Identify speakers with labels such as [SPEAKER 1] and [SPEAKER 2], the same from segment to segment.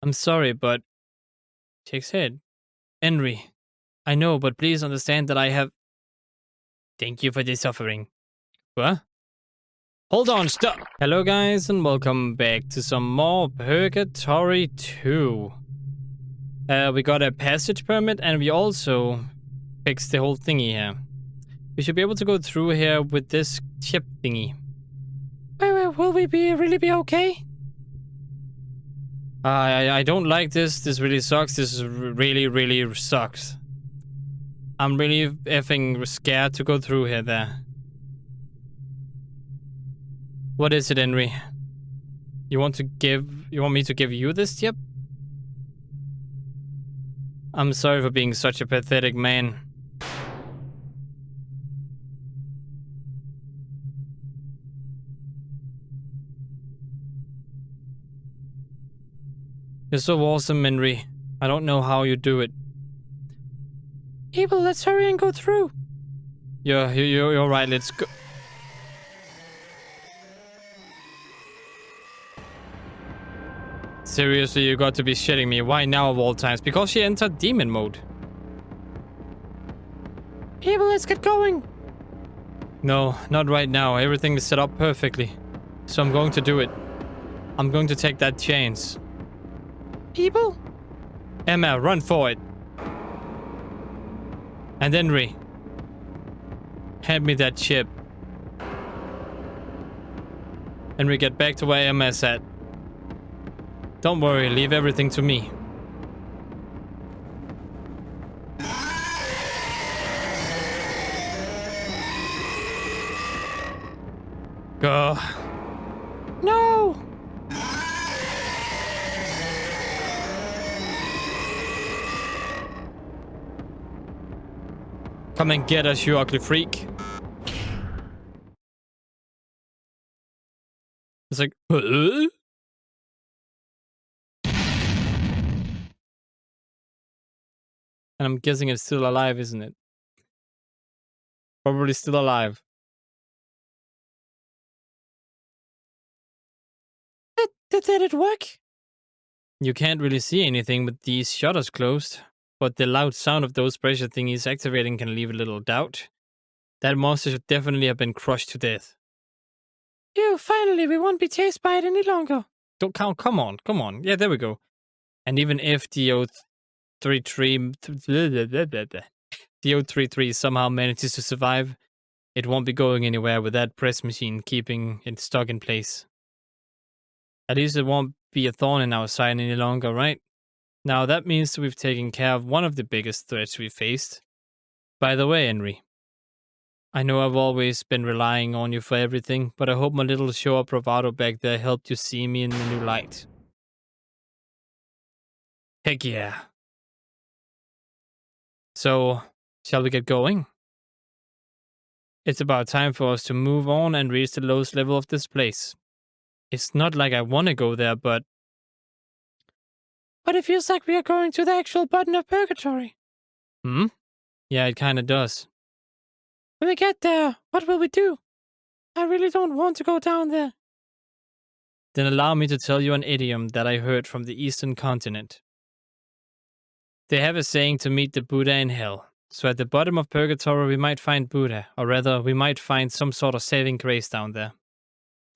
[SPEAKER 1] I'm sorry, but... Shakes head. Henry, I know, but please understand that I have... Thank you for the suffering. What? Hold on, stop! Hello guys, and welcome back to some more Purgatory 2. We got a passage permit, and we also fixed the whole thingy here. We should be able to go through here with this chip thingy. Wait, will we really be okay? I don't like this. This really sucks. This is really sucks. I'm really effing scared to go through here there. What is it, Henry? You want me to give you this tip? I'm sorry for being such a pathetic man. You're so awesome, Henry. I don't know how you do it. Abel, let's hurry and go through. You're right, let's go. Seriously, you got to be shitting me. Why now of all times? Because she entered demon mode. Abel, let's get going. No, not right now. Everything is set up perfectly. So I'm going to do it. I'm going to take that chance. Abel? Emma, run for it. And Henry, hand me that chip. Henry, get back to where Emma's at. Don't worry, leave everything to me. Go. No! Come and get us, you ugly freak. It's like, And I'm guessing it's still alive, isn't it? Probably still alive. Did it work? You can't really see anything with these shutters closed, but the loud sound of those pressure thingies activating can leave a little doubt. That monster should definitely have been crushed to death. Phew, finally, we won't be chased by it any longer. Don't count, come on. Yeah, there we go. And even if the 033 somehow manages to survive, it won't be going anywhere with that press machine keeping it stuck in place. At least it won't be a thorn in our side any longer, right? Now that means we've taken care of one of the biggest threats we faced. By the way, Henry, I know I've always been relying on you for everything, but I hope my little show of bravado back there helped you see me in a new light. Heck yeah. So, shall we get going? It's about time for us to move on and reach the lowest level of this place. It's not like I want to go there, but it feels like we are going to the actual bottom of Purgatory. Yeah, it kinda does. When we get there, what will we do? I really don't want to go down there. Then allow me to tell you an idiom that I heard from the Eastern continent. They have a saying to meet the Buddha in hell. So at the bottom of Purgatory we might find Buddha, or rather we might find some sort of saving grace down there.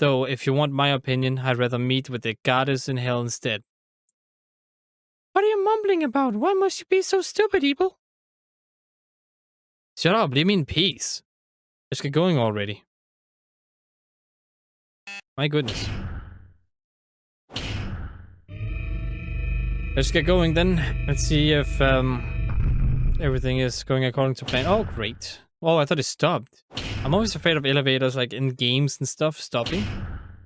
[SPEAKER 1] Though, if you want my opinion, I'd rather meet with the goddess in hell instead. What are you mumbling about? Why must you be so stupid, Ebel? Shut up, leave me in peace. Let's get going already. My goodness. Let's get going then. Let's see if everything is going according to plan. Oh, great. Oh, I thought it stopped. I'm always afraid of elevators, like in games and stuff, stopping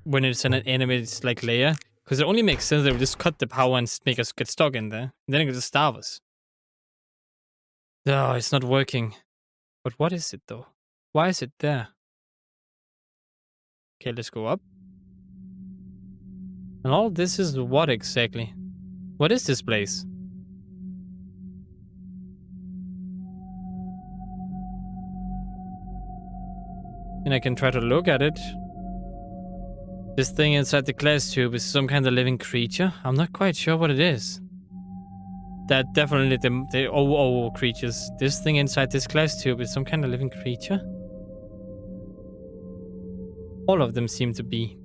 [SPEAKER 1] when it's in an animated like layer, because it only makes sense that we just cut the power and make us get stuck in there, and then it could just starve us. Oh, it's not working. But what is it though? Why is it there? Okay, let's go up. And all this is what exactly? What is this place? And I can try to look at it. This thing inside the glass tube is some kind of living creature. I'm not quite sure what it is. That definitely the OO creatures. This thing inside this glass tube is some kind of living creature. All of them seem to be.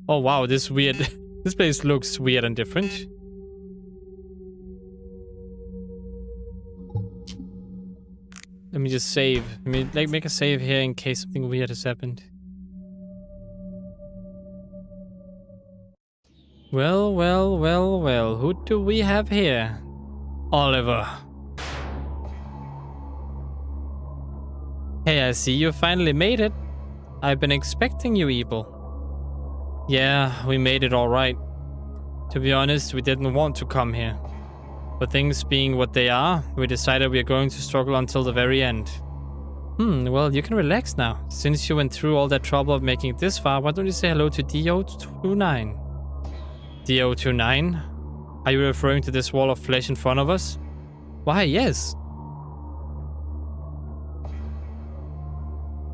[SPEAKER 1] Oh wow, this weird... this place looks weird and different. Let me just save. Let me make a save here in case something weird has happened. Well, well, well, well. Who do we have here? Oliver. Hey, I see you finally made it. I've been expecting you, Evil. Yeah, we made it all right. To be honest, we didn't want to come here. But things being what they are, we decided we are going to struggle until the very end. Well, you can relax now. Since you went through all that trouble of making it this far, why don't you say hello to DO29? DO29? Are you referring to this wall of flesh in front of us? Why, yes.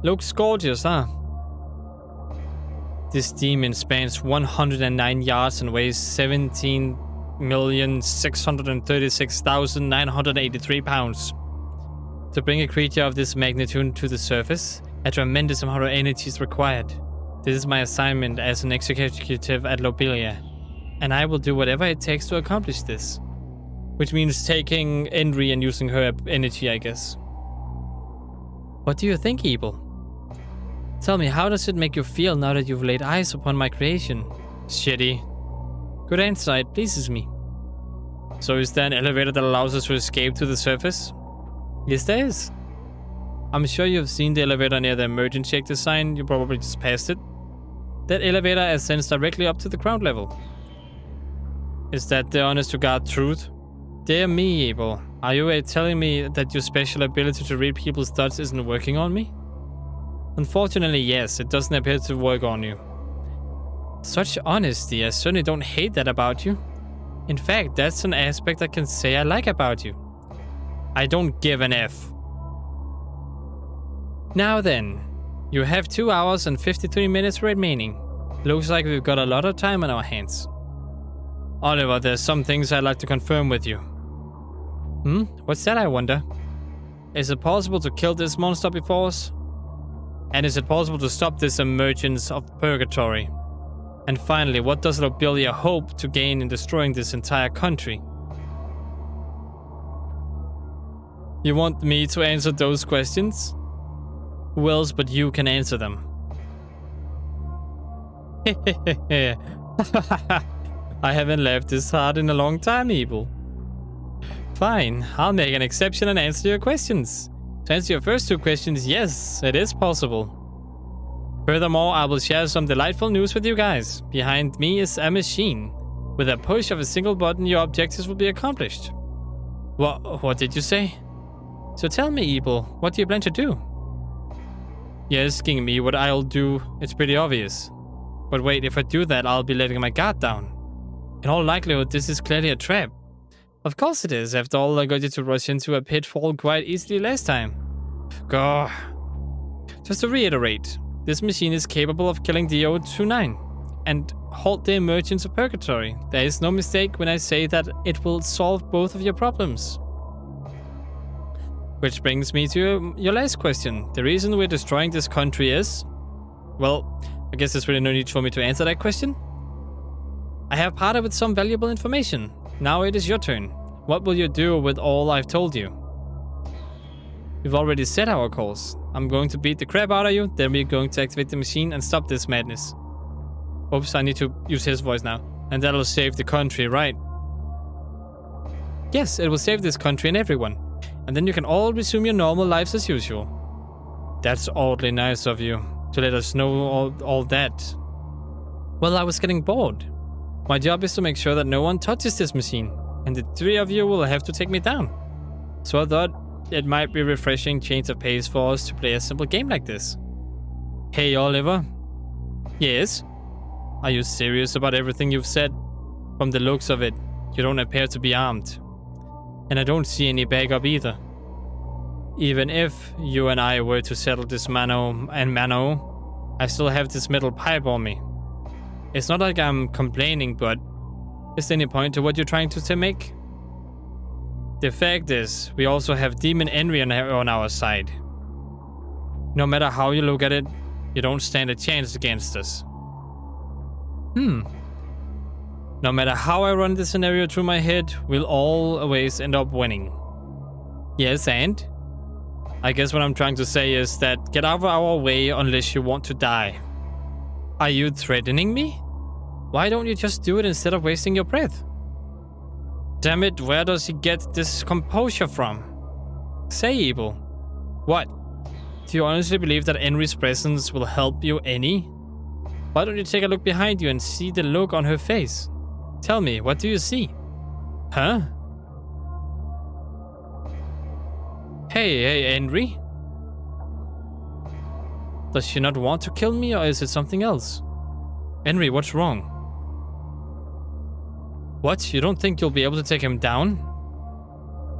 [SPEAKER 1] Looks gorgeous, huh? This demon spans 109 yards and weighs 17,636,983 pounds. To bring a creature of this magnitude to the surface, a tremendous amount of energy is required. This is my assignment as an executive at Lobelia, and I will do whatever it takes to accomplish this. Which means taking Endry and using her energy, I guess. What do you think, Evil? Tell me, how does it make you feel now that you've laid eyes upon my creation? Shitty. Good answer, it pleases me. So is there an elevator that allows us to escape to the surface? Yes, there is. I'm sure you've seen the elevator near the emergency exit sign. You probably just passed it. That elevator ascends directly up to the ground level. Is that the honest-to-God truth? Dear me, Abel. Are you telling me that your special ability to read people's thoughts isn't working on me? Unfortunately, yes, it doesn't appear to work on you. Such honesty, I certainly don't hate that about you. In fact, that's an aspect I can say I like about you. I don't give an F. Now then, you have 2 hours and 53 minutes remaining. Looks like we've got a lot of time on our hands. Oliver, there's some things I'd like to confirm with you. What's that, I wonder? Is it possible to kill this monster before us? And is it possible to stop this emergence of Purgatory? And finally, what does Lobelia hope to gain in destroying this entire country? You want me to answer those questions? Who else but you can answer them? I haven't laughed this hard in a long time, Evil. Fine, I'll make an exception and answer your questions. To answer your first 2 questions, yes, it is possible. Furthermore, I will share some delightful news with you guys. Behind me is a machine. With a push of a single button, your objectives will be accomplished. What did you say? So tell me, Evil, what do you plan to do? You're asking me what I'll do. It's pretty obvious. But wait, if I do that, I'll be letting my guard down. In all likelihood, this is clearly a trap. Of course it is. After all, I got you to rush into a pitfall quite easily last time. Gah. Just to reiterate, this machine is capable of killing DO29 and halt the emergence of Purgatory. There is no mistake when I say that it will solve both of your problems. Which brings me to your last question. The reason we're destroying this country is... Well, I guess there's really no need for me to answer that question. I have parted with some valuable information. Now it is your turn. What will you do with all I've told you? We've already set our course. I'm going to beat the crap out of you, then we're going to activate the machine and stop this madness. Oops, I need to use his voice now. And that'll save the country, right? Yes, it will save this country and everyone. And then you can all resume your normal lives as usual. That's oddly nice of you, to let us know all that. Well, I was getting bored. My job is to make sure that no one touches this machine, and the 3 of you will have to take me down. So I thought it might be a refreshing change of pace for us to play a simple game like this. Hey, Oliver. Yes? Are you serious about everything you've said? From the looks of it, you don't appear to be armed. And I don't see any backup either. Even if you and I were to settle this mano and mano, I still have this metal pipe on me. It's not like I'm complaining, but is there any point to what you're trying to make? The fact is, we also have Demon Henry on our side. No matter how you look at it, you don't stand a chance against us. No matter how I run this scenario through my head, we'll always end up winning. Yes, and? I guess what I'm trying to say is that get out of our way unless you want to die. Are you threatening me? Why don't you just do it instead of wasting your breath? Damn it, where does he get this composure from? Say, Evil. What? Do you honestly believe that Henry's presence will help you any? Why don't you take a look behind you and see the look on her face? Tell me, what do you see? Huh? Hey, Henry? Does she not want to kill me, or is it something else? Henry, what's wrong? What? You don't think you'll be able to take him down?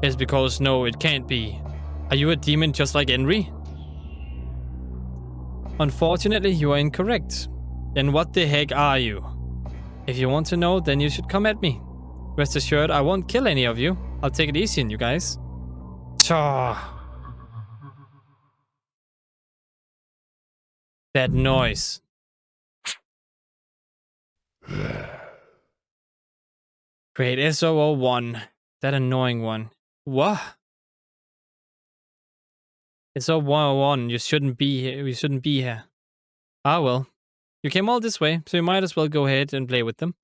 [SPEAKER 1] It's because no, it can't be. Are you a demon just like Henry? Unfortunately, you are incorrect. Then what the heck are you? If you want to know, then you should come at me. Rest assured, I won't kill any of you. I'll take it easy on you guys. Chaw. That noise. Great, SO01. That annoying one. What? SO101, you shouldn't be here. You shouldn't be here. Ah well. You came all this way, so you might as well go ahead and play with them.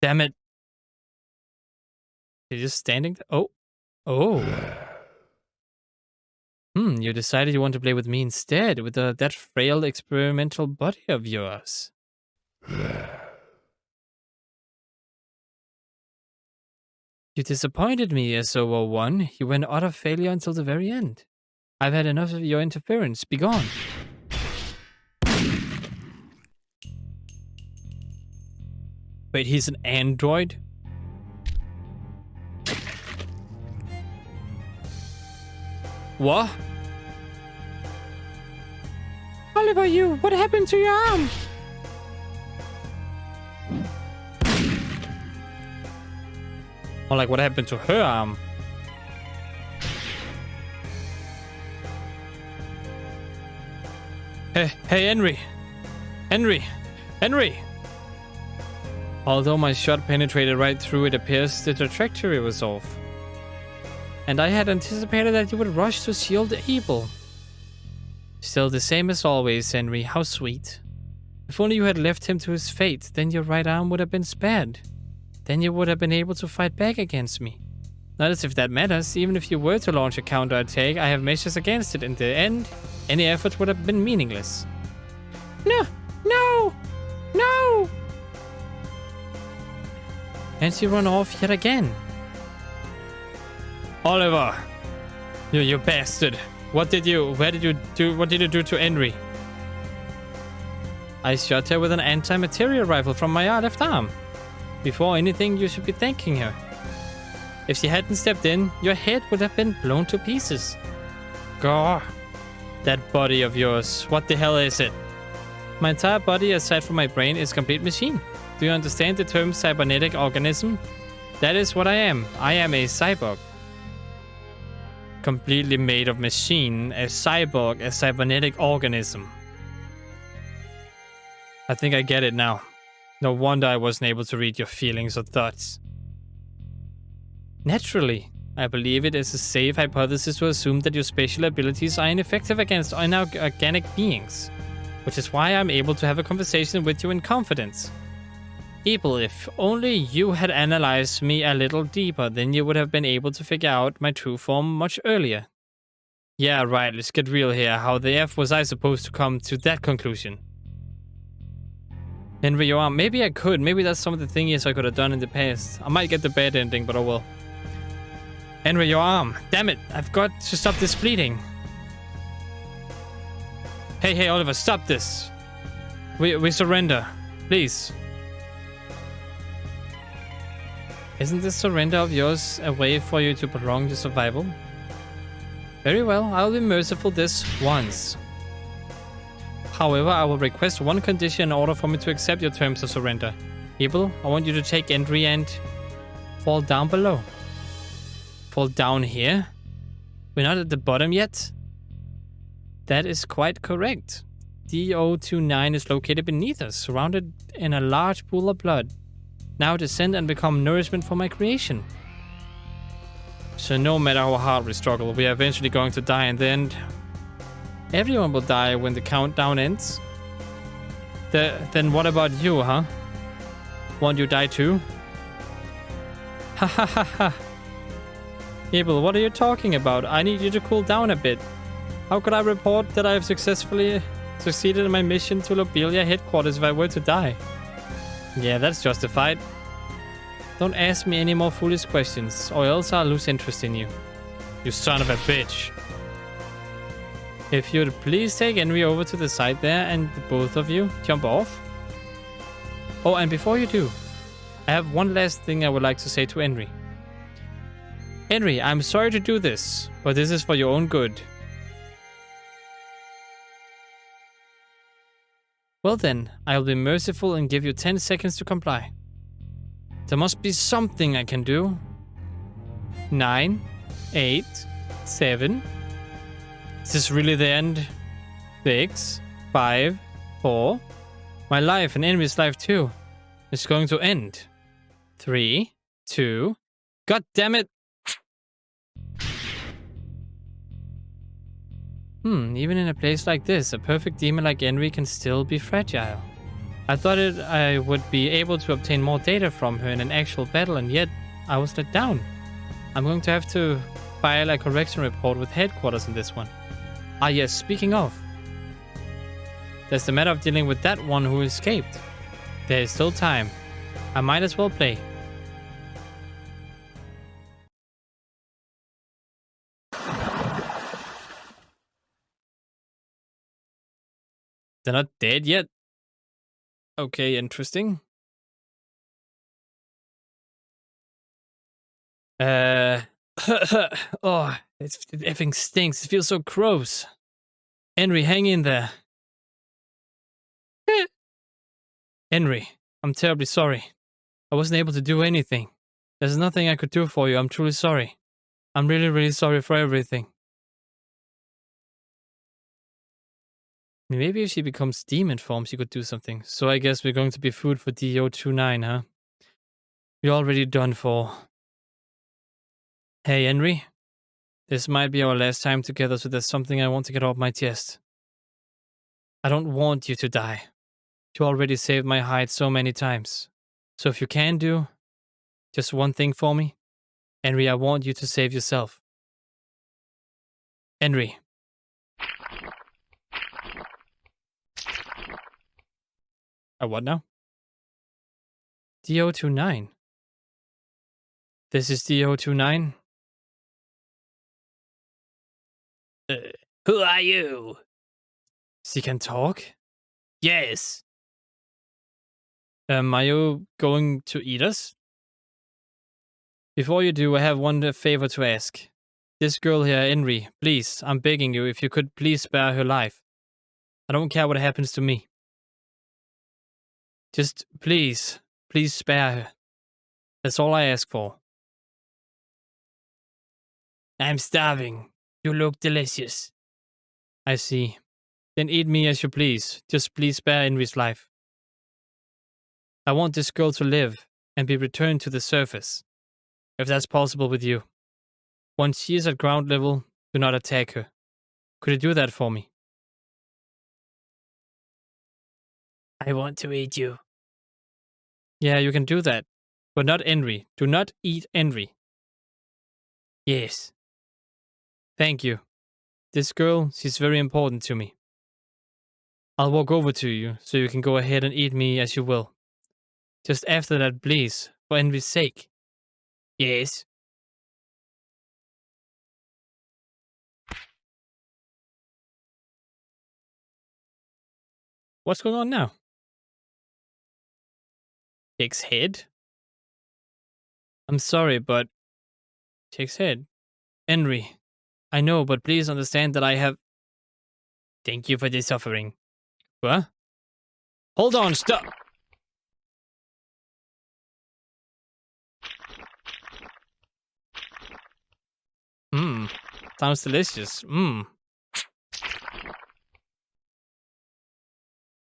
[SPEAKER 1] Damn it. You're just standing there? Oh. Oh. You decided you want to play with me instead, with that frail experimental body of yours. You disappointed me, SO01. You were an utter failure until the very end. I've had enough of your interference. Be gone. Wait, he's an android? What? Oliver, what happened to your arm? Or like, what happened to her arm? Hey, Henry! Although my shot penetrated right through, it appears the trajectory was off. And I had anticipated that you would rush to shield the evil. Still the same as always, Henry. How sweet. If only you had left him to his fate, then your right arm would have been spared. Then you would have been able to fight back against me. Not as if that matters. Even if you were to launch a counterattack, I have measures against it. In the end, any effort would have been meaningless. No! And she run off yet again. Oliver! You bastard. What did you do to Henry? I shot her with an anti-material rifle from my left arm. Before anything, you should be thanking her. If she hadn't stepped in, your head would have been blown to pieces. Gah. That body of yours, what the hell is it? My entire body, aside from my brain, is a complete machine. Do you understand the term cybernetic organism? That is what I am. I am a cyborg. Completely made of machine, a cyborg, a cybernetic organism. I think I get it now. No wonder I wasn't able to read your feelings or thoughts. Naturally, I believe it is a safe hypothesis to assume that your spatial abilities are ineffective against inorganic beings, which is why I'm able to have a conversation with you in confidence. Evil, if only you had analyzed me a little deeper, then you would have been able to figure out my true form much earlier. Yeah, right, let's get real here. How the F was I supposed to come to that conclusion? Henry, your arm. Maybe I could. Maybe that's some of the things I could have done in the past. I might get the bad ending, but oh well. Henry, your arm. Damn it, I've got to stop this bleeding. Hey, Oliver, stop this. We surrender. Please. Isn't this surrender of yours a way for you to prolong your survival? Very well, I'll be merciful this once. However, I will request one condition in order for me to accept your terms of surrender. Abel, I want you to take Henry and fall down below. Fall down here? We're not at the bottom yet? That is quite correct. D029 is located beneath us, surrounded in a large pool of blood. Now descend and become nourishment for my creation. So no matter how hard we struggle, we are eventually going to die in the end. Everyone will die when the countdown ends. Then what about you, huh? Won't you die too? Ha ha ha ha. Abel, what are you talking about? I need you to cool down a bit. How could I report that I have successfully succeeded in my mission to Lobelia headquarters if I were to die? Yeah, that's justified. Don't ask me any more foolish questions, or else I'll lose interest in you. You son of a bitch. If you'd please take Henry over to the side there and both of you jump off. Oh, and before you do, I have one last thing I would like to say to Henry. Henry, I'm sorry to do this, but this is for your own good. Well then, I'll be merciful and give you 10 seconds to comply. There must be something I can do. 9, 8, 7. Is this really the end? 6, 5, 4. My life and Henry's life too is going to end. 3, 2. God damn it! Even in a place like this, a perfect demon like Henry can still be fragile. I thought I would be able to obtain more data from her in an actual battle, and yet I was let down. I'm going to have to file a correction report with headquarters on this one. Ah yes, speaking of. There's the matter of dealing with that one who escaped. There is still time. I might as well play. They're not dead yet? Okay, interesting. Oh, it effing stinks. It feels so gross. Henry, hang in there. Henry, I'm terribly sorry. I wasn't able to do anything. There's nothing I could do for you. I'm truly sorry. I'm really, really sorry for everything. Maybe if she becomes demon form, she could do something. So I guess we're going to be food for D029, huh? We're already done for. Hey, Henry. This might be our last time together, so there's something I want to get off my chest. I don't want you to die. You already saved my hide so many times. So if you can do just one thing for me, Henry, I want you to save yourself. Henry. What now? D029. This is D029. Who are you? She can talk? Yes. Are you going to eat us? Before you do, I have one favor to ask. This girl here, Henry, please, I'm begging you, if you could please spare her life. I don't care what happens to me. Just please spare her. That's all I ask for. I'm starving. You look delicious. I see. Then eat me as you please. Just please spare Henry's life. I want this girl to live and be returned to the surface. If that's possible with you. Once she is at ground level, do not attack her. Could you do that for me? I want to eat you. Yeah, you can do that. But not Henry. Do not eat Henry. Yes. Thank you. This girl, she's very important to me. I'll walk over to you, so you can go ahead and eat me as you will. Just after that, please, for Henry's sake. Yes. What's going on now? Jake's head? I'm sorry, but... Jake's head. Henry. I know, but please understand that I have... Thank you for the suffering. What? Hold on, stop! Mmm. Sounds delicious. Mmm.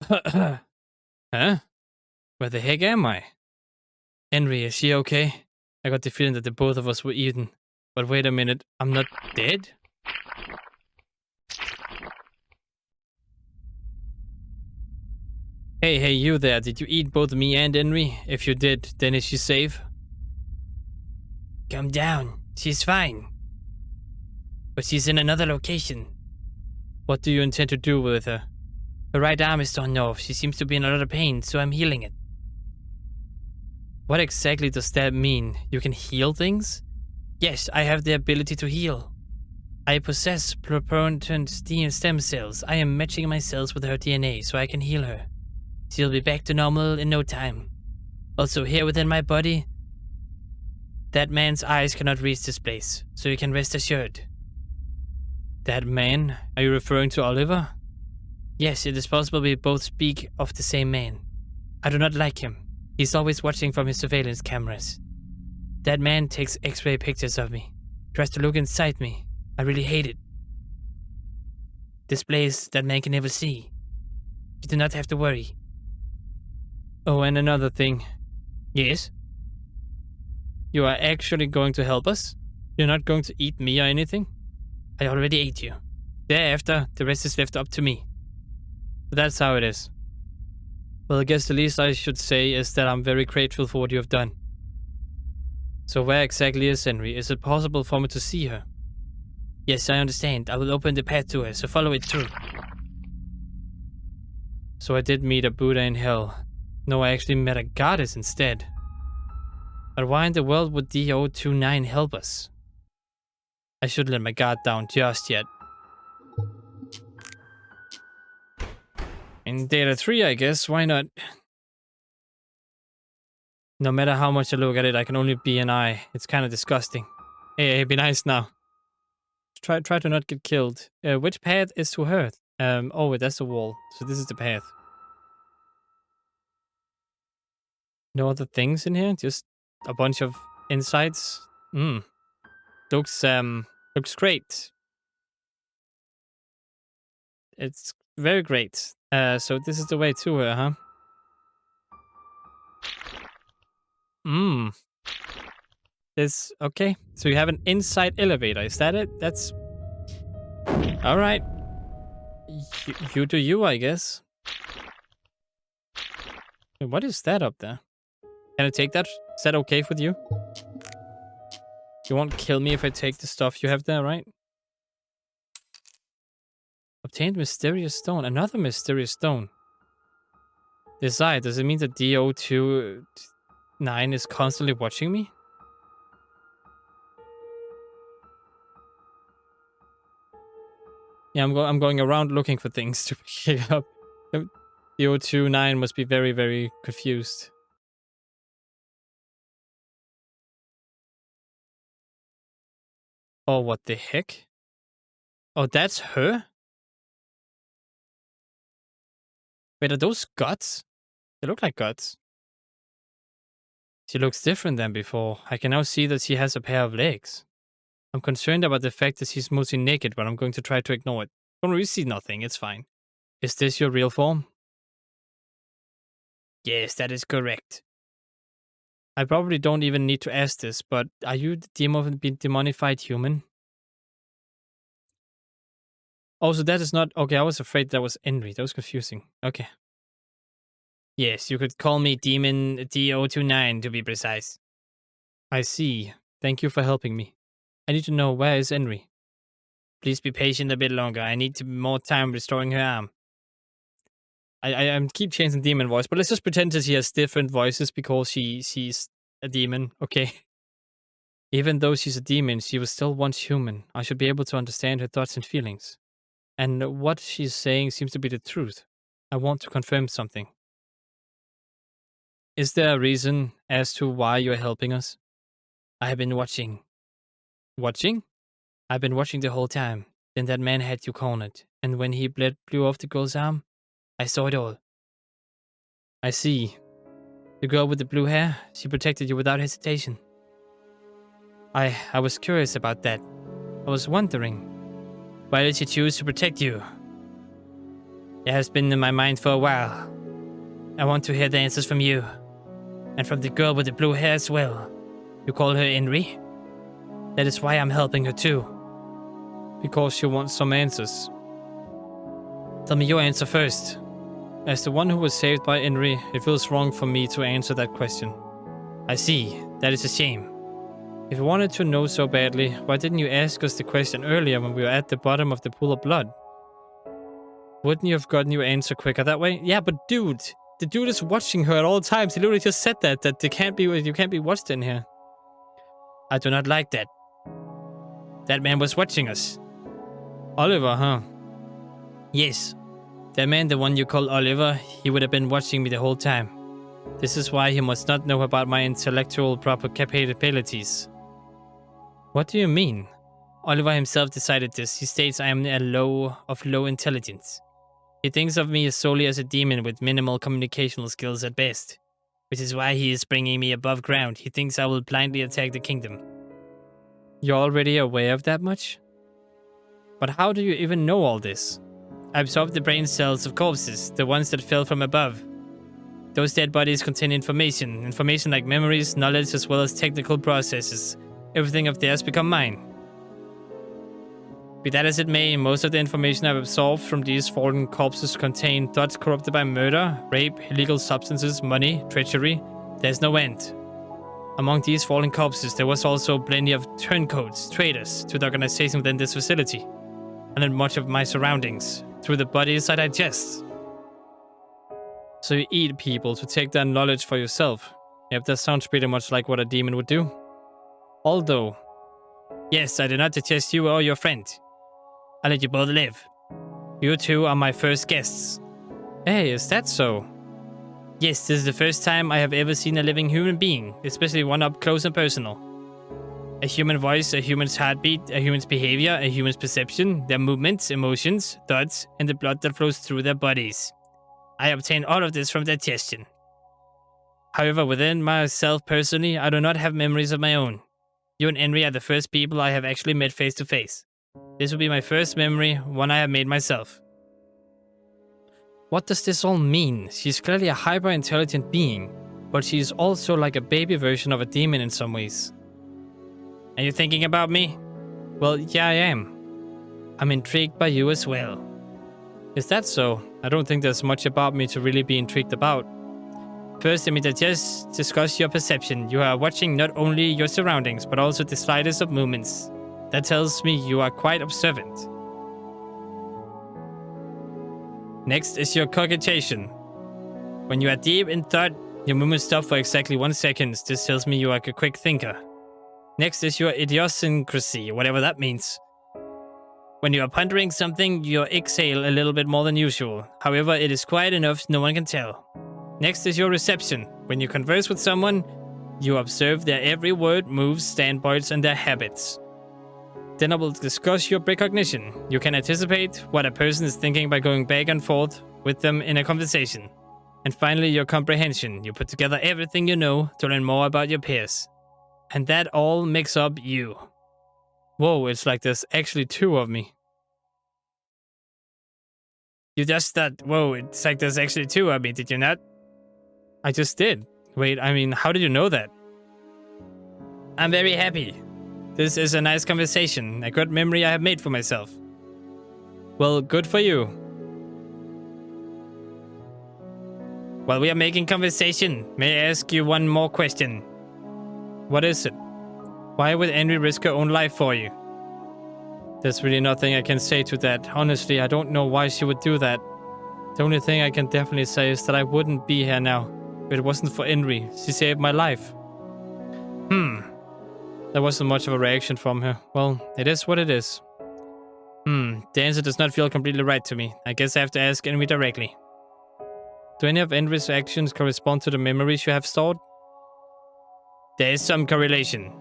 [SPEAKER 1] Huh? Where the heck am I? Henry, is she okay? I got the feeling that the both of us were eaten. But wait a minute, I'm not dead? Hey, you there, did you eat both me and Henry? If you did, then is she safe? Calm down, she's fine. But she's in another location. What do you intend to do with her? Her right arm is torn off, she seems to be in a lot of pain, so I'm healing it. What exactly does that mean? You can heal things? Yes, I have the ability to heal. I possess pluripotent stem cells. I am matching my cells with her DNA so I can heal her. She'll be back to normal in no time. Also, here within my body, that man's eyes cannot reach this place, so you can rest assured. That man? Are you referring to Oliver? Yes, it is possible we both speak of the same man. I do not like him. He's always watching from his surveillance cameras. That man takes X-ray pictures of me. Tries to look inside me. I really hate it. This place that man can never see. You do not have to worry. Oh, and another thing. Yes? You are actually going to help us? You're not going to eat me or anything? I already ate you. Thereafter, the rest is left up to me. But that's how it is. Well, I guess the least I should say is that I'm very grateful for what you have done. So where exactly is Henry? Is it possible for me to see her? Yes, I understand. I will open the path to her, so follow it through. So I did meet a Buddha in hell. No, I actually met a goddess instead. But why in the world would D029 help us? I shouldn't let my guard down just yet. In Data 3, I guess, why not? No matter how much I look at it, I can only be an eye. It's kind of disgusting. Hey, be nice now. Try to not get killed. Which path is to her? Oh, wait, that's the wall. So this is the path. No other things in here? Just a bunch of insides? Looks great. It's very great. So this is the way to her, huh? This, okay. So you have an inside elevator, is that it? That's... Alright. You do you, I guess. Wait, what is that up there? Can I take that? Is that okay with you? You won't kill me if I take the stuff you have there, right? Obtained mysterious stone. Another mysterious stone. Decide, does it mean that D029 is constantly watching me? Yeah, I'm going around looking for things to pick up. D029 must be very, very confused. Oh, what the heck? Oh, that's her? Wait, are those guts? They look like guts. She looks different than before. I can now see that she has a pair of legs. I'm concerned about the fact that she's mostly naked, but I'm going to try to ignore it. Don't really see nothing, it's fine. Is this your real form? Yes, that is correct. I probably don't even need to ask this, but are you the demonified human? Oh, so that is not... Okay, I was afraid that was Henry. That was confusing. Okay. Yes, you could call me Demon D029 to be precise. I see. Thank you for helping me. I need to know, where is Henry? Please be patient a bit longer. I need more time restoring her arm. I keep changing demon voice, but let's just pretend that she has different voices because she's a demon, okay? Even though she's a demon, she was still once human. I should be able to understand her thoughts and feelings. And what she's saying seems to be the truth. I want to confirm something. Is there a reason as to why you're helping us? I have been watching. Watching? I've been watching the whole time. Then that man had you cornered, and when he blew off the girl's arm, I saw it all. I see. The girl with the blue hair, she protected you without hesitation. I was curious about that. I was wondering, why did she choose to protect you? It has been in my mind for a while. I want to hear the answers from you. And from the girl with the blue hair as well. You call her Henry? That is why I'm helping her too. Because she wants some answers. Tell me your answer first. As the one who was saved by Henry, it feels wrong for me to answer that question. I see. That is a shame. If you wanted to know so badly, why didn't you ask us the question earlier when we were at the bottom of the pool of blood? Wouldn't you have gotten your answer quicker that way? Yeah, but dude, the dude is watching her at all times. He literally just said that you can't be watched in here. I do not like that. That man was watching us. Oliver, huh? Yes. That man, the one you call Oliver, he would have been watching me the whole time. This is why he must not know about my intellectual proper capabilities. What do you mean? Oliver himself decided this. He states I am of low intelligence. He thinks of me solely as a demon with minimal communicational skills at best. Which is why he is bringing me above ground. He thinks I will blindly attack the kingdom. You're already aware of that much? But how do you even know all this? I absorbed the brain cells of corpses, the ones that fell from above. Those dead bodies contain information like memories, knowledge, as well as technical processes. Everything of theirs become mine. Be that as it may, most of the information I've absorbed from these fallen corpses contain thoughts corrupted by murder, rape, illegal substances, money, treachery. There's no end. Among these fallen corpses, there was also plenty of turncoats, traitors to the organization within this facility, and in much of my surroundings, through the bodies I digest. So you eat people to take their knowledge for yourself. Yep, that sounds pretty much like what a demon would do. Although, yes, I do not digest you or your friend. I let you both live. You two are my first guests. Hey, is that so? Yes, this is the first time I have ever seen a living human being, especially one up close and personal. A human voice, a human's heartbeat, a human's behavior, a human's perception, their movements, emotions, thoughts, and the blood that flows through their bodies. I obtain all of this from digestion. However, within myself personally, I do not have memories of my own. You and Henry are the first people I have actually met face to face. This will be my first memory, one I have made myself. What does this all mean? She's clearly a hyper-intelligent being, but she is also like a baby version of a demon in some ways. Are you thinking about me? Well, yeah, I am. I'm intrigued by you as well. Is that so? I don't think there's much about me to really be intrigued about. First, let me just discuss your perception. You are watching not only your surroundings, but also the slightest of movements. That tells me you are quite observant. Next is your cogitation. When you are deep in thought, your movements stop for exactly 1 second. This tells me you are a quick thinker. Next is your idiosyncrasy, whatever that means. When you are pondering something, you exhale a little bit more than usual. However, it is quiet enough no one can tell. Next is your reception. When you converse with someone, you observe their every word, moves, standpoints, and their habits. Then I will discuss your precognition. You can anticipate what a person is thinking by going back and forth with them in a conversation. And finally, your comprehension. You put together everything you know to learn more about your peers. And that all makes up you. Whoa, it's like there's actually 2 of me. You just thought, whoa, it's like there's actually 2 of me, did you not? I just did. Wait, I mean, how did you know that? I'm very happy. This is a nice conversation, a good memory I have made for myself. Well, good for you. While we are making conversation, may I ask you one more question? What is it? Why would Henry risk her own life for you? There's really nothing I can say to that. Honestly, I don't know why she would do that. The only thing I can definitely say is that I wouldn't be here now if it wasn't for Henry. She saved my life. There wasn't much of a reaction from her. Well, it is what it is. The answer does not feel completely right to me. I guess I have to ask Henry directly. Do any of Henry's actions correspond to the memories you have stored? There is some correlation.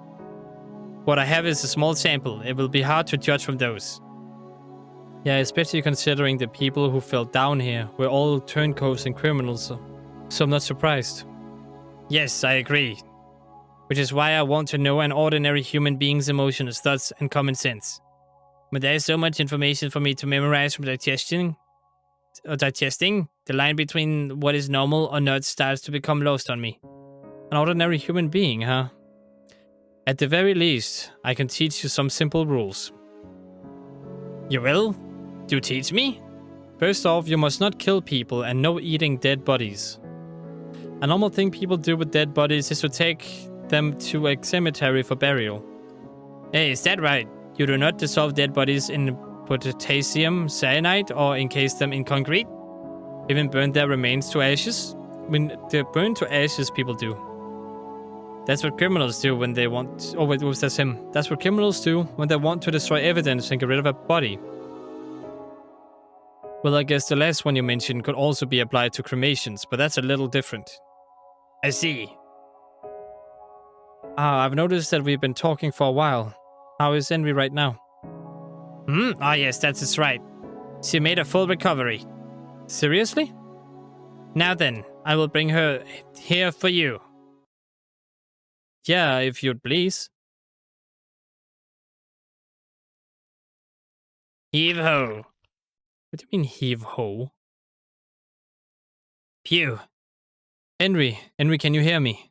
[SPEAKER 1] What I have is a small sample. It will be hard to judge from those. Yeah, especially considering the people who fell down here were all turncoats and criminals, so I'm not surprised. Yes, I agree. Which is why I want to know an ordinary human being's emotions, thoughts, and common sense. But there is so much information for me to memorize from digesting, the line between what is normal or not starts to become lost on me. An ordinary human being, huh? At the very least, I can teach you some simple rules. You will? Do teach me? First off, you must not kill people and no eating dead bodies. A normal thing people do with dead bodies is to take them to a cemetery for burial. Hey, is that right? You do not dissolve dead bodies in potassium cyanide or encase them in concrete? Even burn their remains to ashes? I mean, they're burned to ashes, people do. That's what criminals do when they want... Oh, wait, that's him. That's what criminals do when they want to destroy evidence and get rid of a body. Well, I guess the last one you mentioned could also be applied to cremations, but that's a little different. I see. I've noticed that we've been talking for a while. How is Henry right now? Ah, yes, that's right. She made a full recovery. Seriously? Now then, I will bring her here for you. Yeah, if you'd please. Heave-ho. What do you mean heave-ho? Pew. Henry, can you hear me?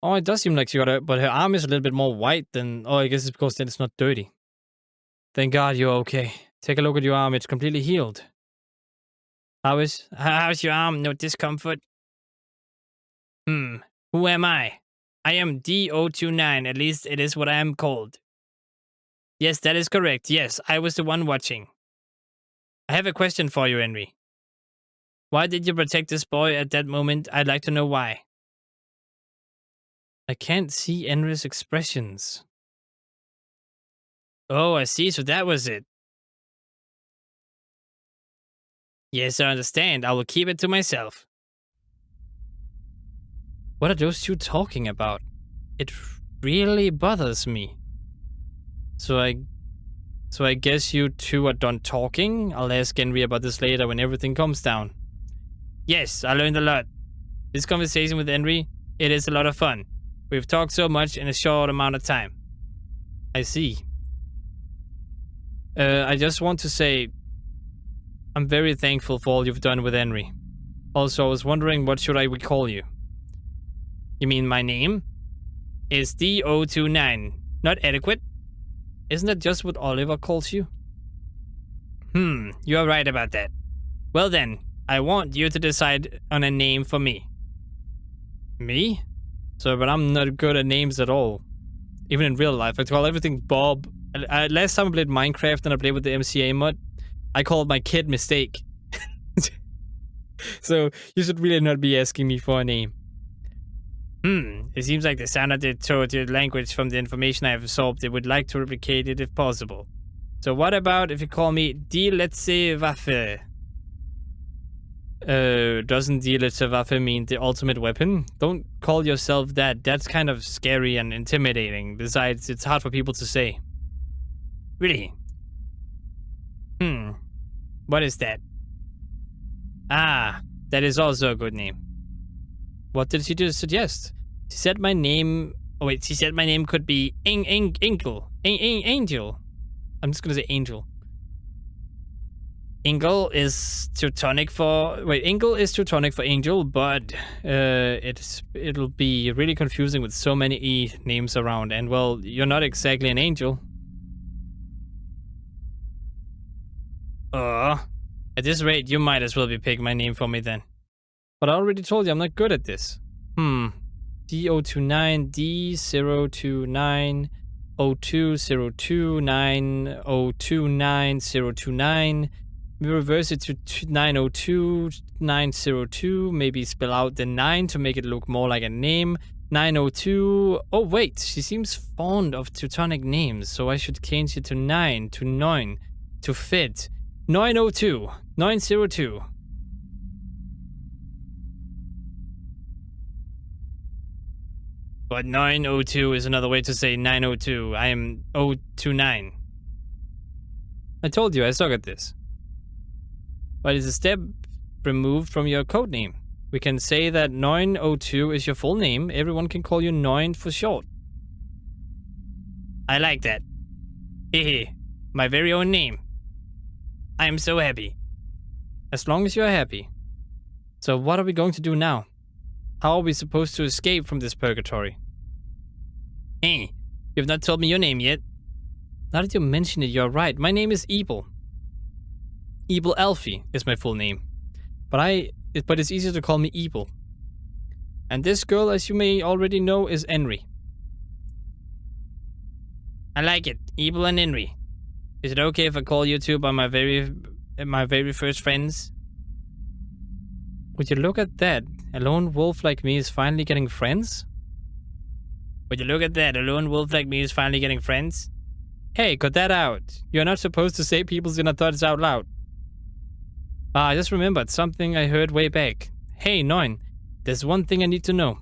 [SPEAKER 1] Oh, it does seem like she got it, but her arm is a little bit more white than... Oh, I guess it's because then it's not dirty. Thank God you're okay. Take a look at your arm, it's completely healed. How's your arm? No discomfort? Who am I? I am D029, at least it is what I am called. Yes, that is correct. Yes, I was the one watching. I have a question for you, Henry. Why did you protect this boy at that moment? I'd like to know why. I can't see Henry's expressions. Oh, I see, so that was it. Yes, I understand. I will keep it to myself. What are those two talking about? It really bothers me. So I guess you two are done talking? I'll ask Henry about this later when everything comes down. Yes, I learned a lot. This conversation with Henry, it is a lot of fun. We've talked so much in a short amount of time. I see. I just want to say, I'm very thankful for all you've done with Henry. Also, I was wondering, what should I recall you? You mean my name? Is D029 not adequate? Isn't that just what Oliver calls you? You are right about that. Well then, I want you to decide on a name for me. Me? So, but I'm not good at names at all. Even in real life, I call everything Bob. Last time I played Minecraft and I played with the MCA mod, I called my kid Mistake. So, you should really not be asking me for a name. It seems like the sound of the tortured language from the information I have absorbed, they would like to replicate it if possible. So what about if you call me Die letzte Waffe? Doesn't Die letzte Waffe mean the ultimate weapon? Don't call yourself that. That's kind of scary and intimidating. Besides, it's hard for people to say. Really? What is that? Ah, that is also a good name. What did she just suggest? She said my name... Oh wait, she said my name could be Angel. Angel. I'm just gonna say Angel. Angel is Teutonic for... Wait, Angel is Teutonic for Angel, but it'll be really confusing with so many E names around. And well, you're not exactly an angel. At this rate, you might as well be picking my name for me then. But I already told you I'm not good at this. D029, D029, 0202, 029, we reverse it to 902, 902, maybe spell out the 9 to make it look more like a name. 902, oh wait, she seems fond of Teutonic names, so I should change it to 9, to 9, to fit. 902, 902. But 902 is another way to say 902. I am 029. I told you I suck at this. But it's a step removed from your code name. We can say that 902 is your full name. Everyone can call you 9 for short. I like that. Hehe. My very own name. I am so happy. As long as you're happy. So what are we going to do now? How are we supposed to escape from this purgatory? Hey, you've not told me your name yet. Now that you mention it, you're right. My name is Ebel. Ebel Alfie is my full name. But it's easier to call me Ebel. And this girl, as you may already know, is Henry. I like it. Ebel and Henry. Is it okay if I call you two by my very first friends? Would you look at that? A lone wolf like me is finally getting friends? Would you look at that? A lone wolf like me is finally getting friends? Hey, cut that out. You're not supposed to say people's inner thoughts out loud. I just remembered something I heard way back. Hey, Noin, there's one thing I need to know.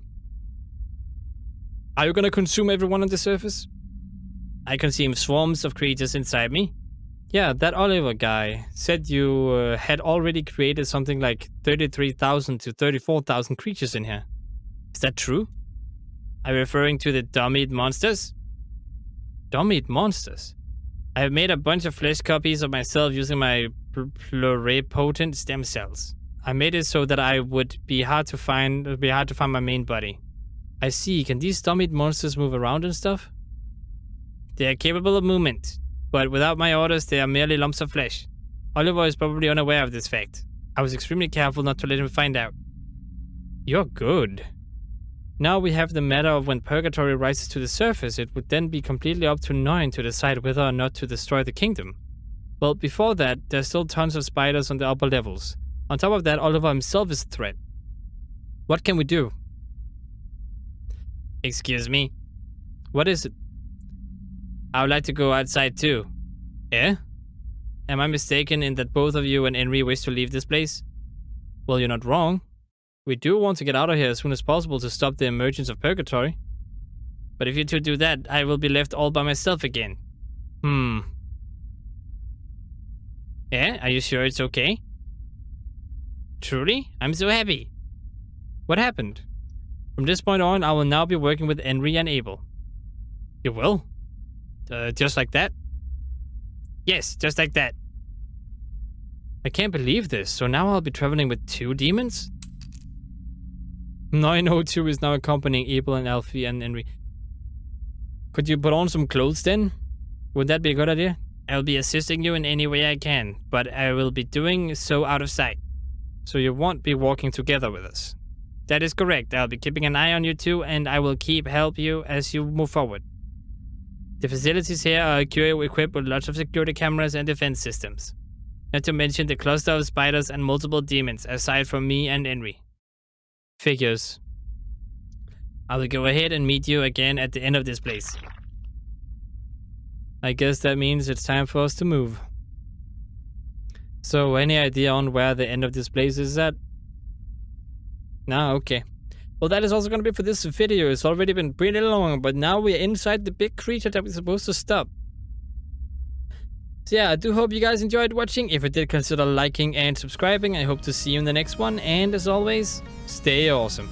[SPEAKER 1] Are you gonna consume everyone on the surface? I consume swarms of creatures inside me. Yeah, that Oliver guy said you had already created something like 33,000 to 34,000 creatures in here. Is that true? Are you referring to the dumb-eat monsters? Dumb-eat monsters? I have made a bunch of flesh copies of myself using my pluripotent stem cells. I made it so that I would be hard to find my main body. I see. Can these dumb-eat monsters move around and stuff? They are capable of movement. But without my orders, they are merely lumps of flesh. Oliver is probably unaware of this fact. I was extremely careful not to let him find out. You're good. Now we have the matter of when Purgatory rises to the surface, it would then be completely up to Noin to decide whether or not to destroy the kingdom. Well, before that, there's still tons of spiders on the upper levels. On top of that, Oliver himself is a threat. What can we do? Excuse me? What is it? I would like to go outside too. Eh? Am I mistaken in that both of you and Henry wish to leave this place? Well, you're not wrong. We do want to get out of here as soon as possible to stop the emergence of Purgatory. But if you two do that, I will be left all by myself again. Eh? Are you sure it's okay? Truly? I'm so happy. What happened? From this point on, I will now be working with Henry and Abel. You will? Just like that? Yes, just like that. I can't believe this. So now I'll be traveling with two demons? 902 is now accompanying Abel and Alfie and Henry. Could you put on some clothes then? Would that be a good idea? I'll be assisting you in any way I can, but I will be doing so out of sight. So you won't be walking together with us? That is correct. I'll be keeping an eye on you two, and I will help you as you move forward. The facilities here are equipped with lots of security cameras and defense systems. Not to mention the cluster of spiders and multiple demons, aside from me and Henry. Figures. I will go ahead and meet you again at the end of this place. I guess that means it's time for us to move. So, any idea on where the end of this place is at? No, okay. Well, that is also going to be for this video. It's already been pretty long, but now we're inside the big creature that we're supposed to stop. So yeah, I do hope you guys enjoyed watching. If you did, consider liking and subscribing. I hope to see you in the next one. And as always, stay awesome.